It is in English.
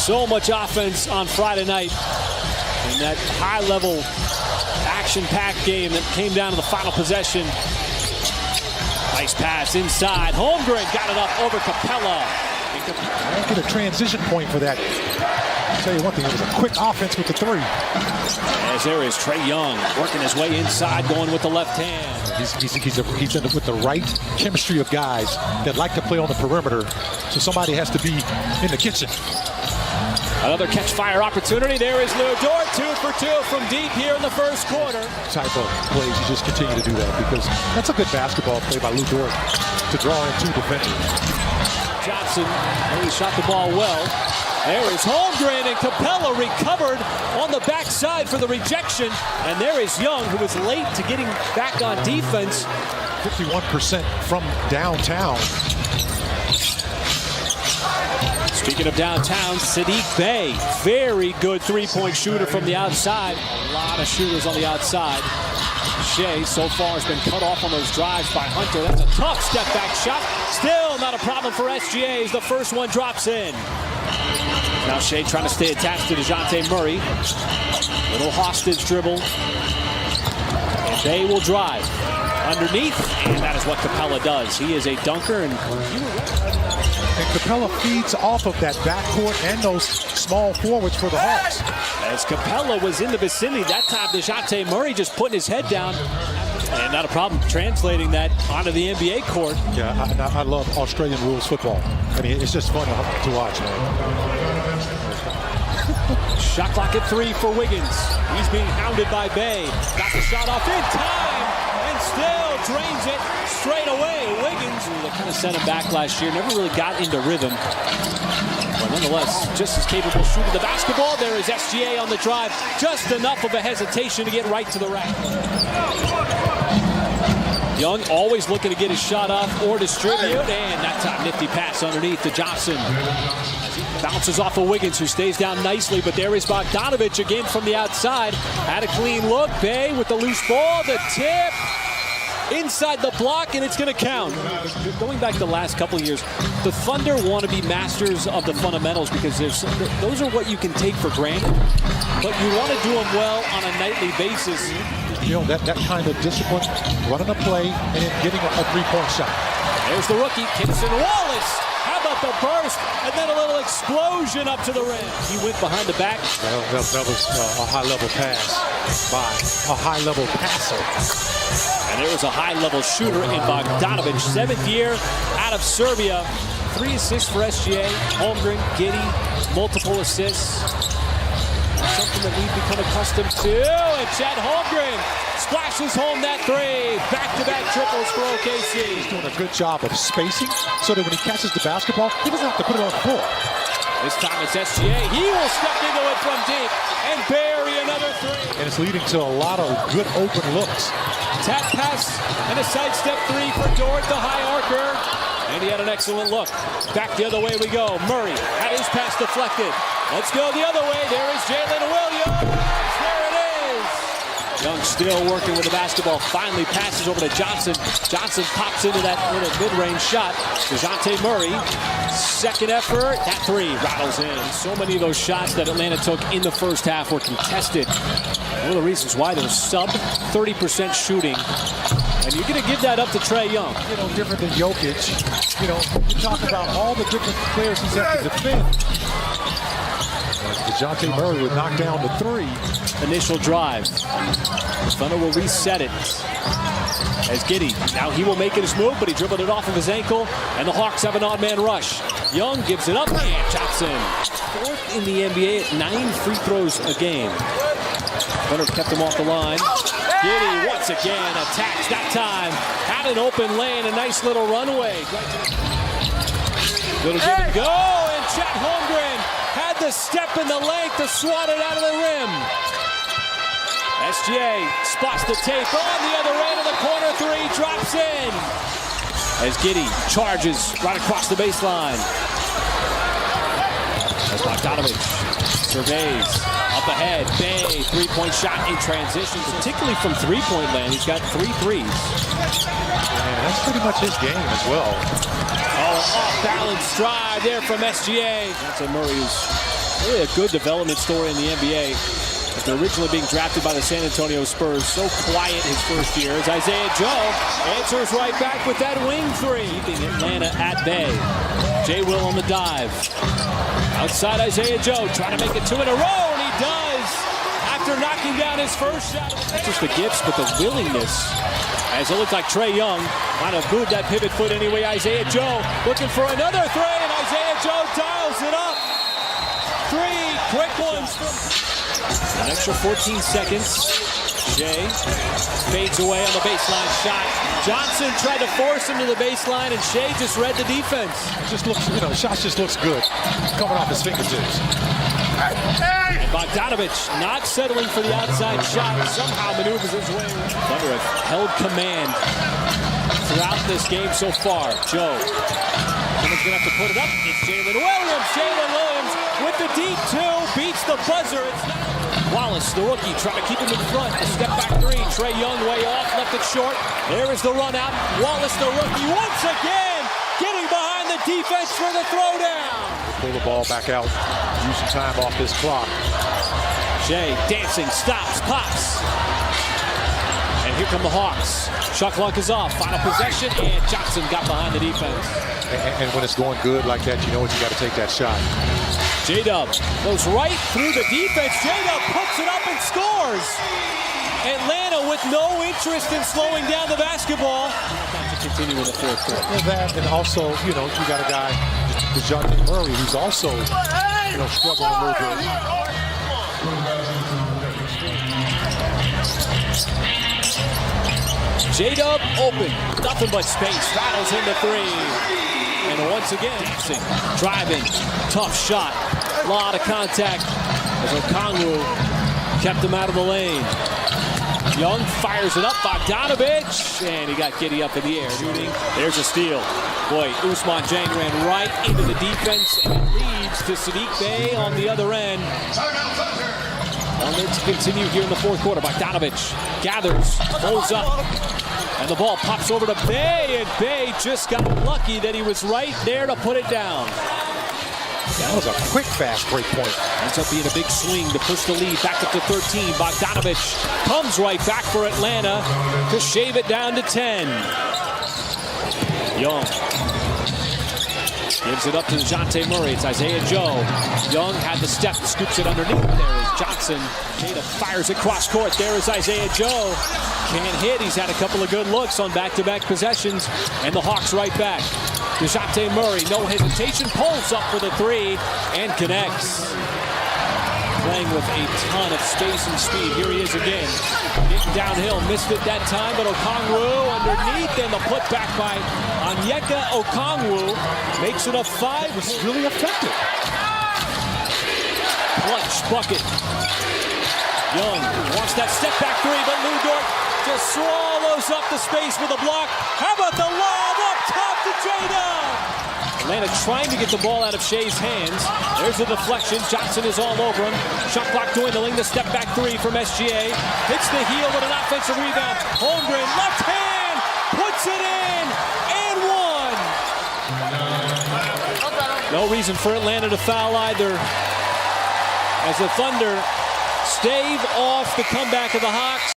So much offense on Friday night in that high-level, action-packed game that came down to the final possession. Nice pass inside. Holmgren got it up over Capella. I'll get a transition point for that. I'll tell you one thing, it was a quick offense with the three. As there is Trae Young working his way inside, going with the left hand. He's with the right chemistry of guys that like to play on the perimeter, so somebody has to be in the kitchen. Another catch-fire opportunity. There is Lou Dort, 2 for 2 from deep here in the first quarter. Type of plays, you just continue to do that because that's a good basketball play by Lou Dort to draw in 2 defenders. Johnson, he shot the ball well. There is Holmgren, and Capella recovered on the backside for the rejection. And there is Young, who was late to getting back on defense. 51% from downtown. Speaking of downtown, Saddiq Bey, very good three-point shooter from the outside. A lot of shooters on the outside. Shea so far has been cut off on those drives by Hunter. That's a tough step-back shot. Still not a problem for SGA as the first one drops in. Now Shea trying to stay attached to DeJounte Murray. Little hostage dribble. And Bey will drive underneath, and that is what Capella does. He is a dunker, and Capella feeds off of that backcourt and those small forwards for the Hawks. As Capella was in the vicinity, that time DeJounte Murray just putting his head down. And not a problem translating that onto the NBA court. Yeah, I love Australian rules football. I mean, it's just fun to watch, man. Shot clock at 3 for Wiggins. He's being hounded by Bey. Got the shot off in time and still drains it straight away. Wiggins, that kind of sent him back last year, never really got into rhythm. But nonetheless, just as capable shooting the basketball. There is SGA on the drive. Just enough of a hesitation to get right to the rack. Young always looking to get his shot off or distribute. And that time, nifty pass underneath to Johnson. Bounces off of Wiggins, who stays down nicely. But there is Bogdanovic again from the outside. Had a clean look. Bey with the loose ball. The tip. Inside the block, and it's going to count. Going back the last couple of years, the Thunder want to be masters of the fundamentals because those are what you can take for granted. But you want to do them well on a nightly basis. You know, that kind of discipline, running a play, and then getting a three-point shot. There's the rookie, Kinston Wallace. How about the burst, and then a little explosion up to the rim. He went behind the back. That was a high-level pass by a high-level passer. And there was a high-level shooter in Bogdanovic, 7th year out of Serbia. 3 assists for SGA. Holmgren, Giddey, multiple assists. Something that we've become accustomed to. And Chet Holmgren splashes home that 3. Back-to-back triples for OKC. He's doing a good job of spacing so that when he catches the basketball, he doesn't have to put it on the floor. This time it's SGA. He will step into it from deep and bury another 3. And it's leading to a lot of good open looks. Tap pass and a sidestep 3 for Dort, the high archer. And he had an excellent look. Back the other way we go. Murray had his pass deflected. Let's go the other way. There is Jalen Williams. There it is. Young still working with the basketball. Finally passes over to Johnson. Johnson pops into that little mid-range shot. DeJounte Murray, second effort. That 3 rattles in. So many of those shots that Atlanta took in the first half were contested. One of the reasons why they're sub 30% shooting. And you're going to give that up to Trae Young. You know, different than Jokic. You know, you talk about all the different players he's had to defend. DeJounte Murray would knock down the 3. Initial drive. Thunder will reset it. As Giddey, now he will make his move, but he dribbled it off of his ankle, and the Hawks have an odd man rush. Young gives it up, and Johnson. 4th in the NBA at 9 free throws a game. Thunder kept him off the line. Giddey once again attacks that time. Had an open lane, a nice little runway. Little give and go, and Chet Holmgren had the step and the length to swat it out of the rim. SGA spots the tape on the other end of the corner 3, drops in. As Giddey charges right across the baseline. As Bogdanovic surveys. Up ahead, Bey, 3-point shot in transition, particularly from 3-point land. He's got 3 threes. And that's pretty much his game as well. Oh, off-balance drive there from SGA. That's a Murray who's Really a good development story in the NBA. After originally being drafted by the San Antonio Spurs, so quiet his first year, as Isaiah Joe answers right back with that wing three, keeping Atlanta at bay. Jay Will on the dive. Outside Isaiah Joe, trying to make it two in a row, and he does! After knocking down his first shot. Not just the gifts, but the willingness. As it looked like Trae Young might have moved that pivot foot anyway. Isaiah Joe looking for another three, and Isaiah Joe dials it up. Three quick ones from... An extra 14 seconds. Jay fades away on the baseline shot. Johnson tried to force him to the baseline, and Shea just read the defense. It just looks, the shot just looks good coming off his fingertips. And Bogdanovich not settling for the outside shot. Somehow maneuvers his way. Thunder have held command throughout this game so far. Joe. Someone's going to have to put it up. It's Jalen Williams. Jalen Williams with the deep two. Beats the buzzer. It's not. Wallace, the rookie, trying to keep him in front. The step back three. Trae Young way off. Left it short. There is the run out. Wallace, the rookie, once again getting behind the defense for the throwdown. Pull the ball back out. Use some time off this clock. Shea dancing, stops, pops. And here come the Hawks. Shot clock is off. Final possession, and Johnson got behind the defense. And when it's going good like that, you know what, you got to take that shot. J-Dub goes right through the defense. J-Dub puts it up and scores. Atlanta with no interest in slowing down the basketball. To continue in the fourth quarter. And that, and also, you got a guy, DeJounte Murray, who's also, struggling a little bit. J-Dub open, nothing but space, rattles into three. And once again, driving, tough shot, a lot of contact as Okongwu kept him out of the lane. Young fires it up, Bogdanovich, and he got giddy up in the air. Shooting, there's a steal. Boy, Ousmane Dieng ran right into the defense, and it leads to Saddiq Bey on the other end. Only to continue here in the fourth quarter. Bogdanovich gathers, pulls up, and the ball pops over to Bey, and Bey just got lucky that he was right there to put it down. That was a quick, fast break point. Ends up being a big swing to push the lead back up to 13. Bogdanovich comes right back for Atlanta to shave it down to 10. Young gives it up to DeJounte Murray. It's Isaiah Joe. Young had the step, scoops it underneath. There is Johnson. Jada fires it cross court. There is Isaiah Joe. Can't hit. He's had a couple of good looks on back-to-back possessions. And the Hawks right back. DeJounte Murray, no hesitation, pulls up for the three and connects. Playing with a ton of space and speed. Here he is again. Getting downhill, missed it that time, but Okongwu underneath, and the putback by Onyeka Okongwu makes it a 5. It's really effective. Clutch bucket. Young wants that step back three, but Lou Dort just swallows up the space with a block. How about the lob up top to J-Dub? Atlanta trying to get the ball out of Shea's hands. There's a deflection. Johnson is all over him. Shot clock dwindling. The step back three from SGA. Hits the heel with an offensive rebound. Holmgren, left hand, puts it in, and one. No reason for Atlanta to foul either, as the Thunder stave off the comeback of the Hawks.